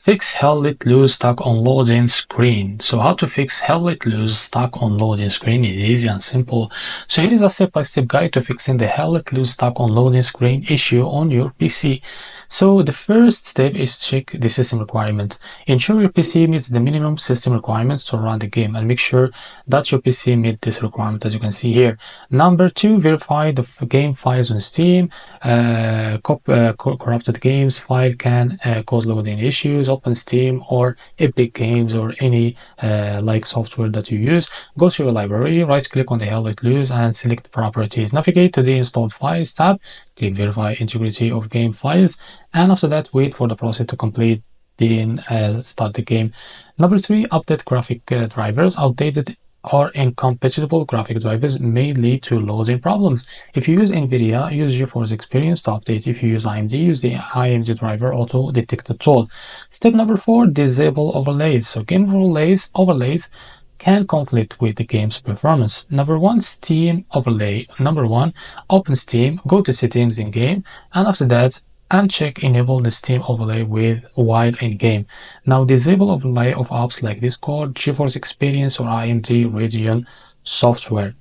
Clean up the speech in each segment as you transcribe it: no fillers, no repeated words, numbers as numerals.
Fix Hell Let Loose stuck on loading screen. So how to fix Hell Let Loose stuck on loading screen? It's easy and simple. So here is a step-by-step guide to fixing the Hell Let Loose stuck on loading screen issue on your PC. So the first step is check the system requirements. Ensure your PC meets the minimum system requirements to run the game and make sure that your PC meets this requirement as you can see here. Number two, verify the game files on Steam. Corrupted games file can cause loading issues. Open Steam or Epic Games or any like software that you use. Go to your library, right click on the Hell Let Loose and select properties. Navigate to the installed files tab, click verify integrity of game files, and after that wait for the process to complete, then start the game. Number three, update graphic drivers. Outdated or incompatible graphic drivers may lead to loading problems. If you use NVIDIA, use GeForce Experience to update. If you use AMD, use the AMD driver auto detector tool. Step number four, disable overlays. So game overlays can conflict with the game's performance. Number one, Steam overlay. Number one, open Steam, go to settings in game, and after that, uncheck enable the Steam overlay while in game. Now disable overlay of apps like Discord, GeForce Experience or AMD Radeon software.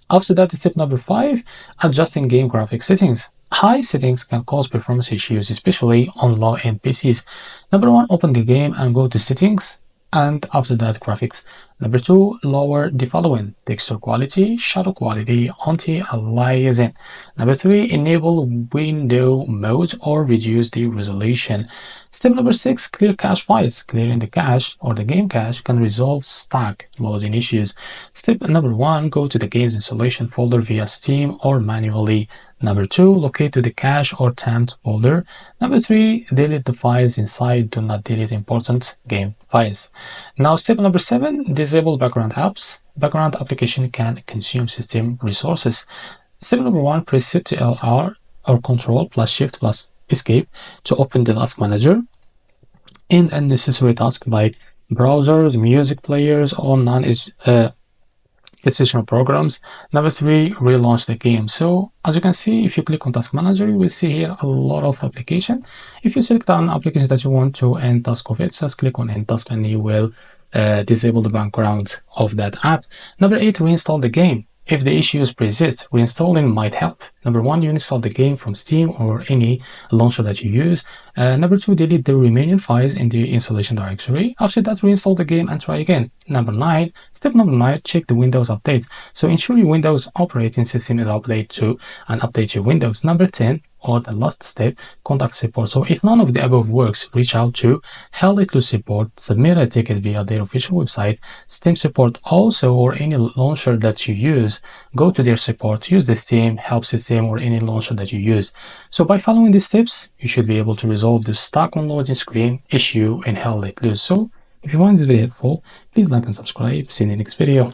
After that, step number five, adjusting game graphic settings. High settings can cause performance issues, especially on low-end PCs. Number one, open the game and go to settings, and after that graphics. Number two, lower the following: texture quality, shadow quality, anti-aliasing. Number three, enable window mode or reduce the resolution. Step number six, clear cache files. Clearing the cache or the game cache can resolve stack loading issues. Step number one, go to the game's installation folder via Steam or manually. Number two, locate to the cache or temp folder. Number three, delete the files inside. Do not delete important game files. Now, step number seven, disable background apps. Background application can consume system resources. Step number one, press Ctrl+R or Control plus Shift plus Escape to open the task manager. And unnecessary tasks like browsers, music players, or non-essential programs. Number three, relaunch the game. So as you can see, if you click on Task Manager, you will see here a lot of application. If you select an application that you want to end task of it, just click on end task and you will disable the background of that app. Number eight, reinstall the game. If the issues persist, reinstalling might help. Number one, you install the game from Steam or any launcher that you use. Number two, delete the remaining files in the installation directory. After that, reinstall the game and try again. Step number nine, check the Windows update. So ensure your Windows operating system is updated to and update your Windows. Number 10, or the last step, contact support. So if none of the above works, reach out to Hell Let Loose support, submit a ticket via their official website, Steam support also, or any launcher that you use. Go to their support, use the Steam help system or any launcher that you use. So by following these steps, you should be able to resolve the stuck on loading screen issue in Hell Let Loose. So if you find this video helpful, please like and subscribe. See you in the next video.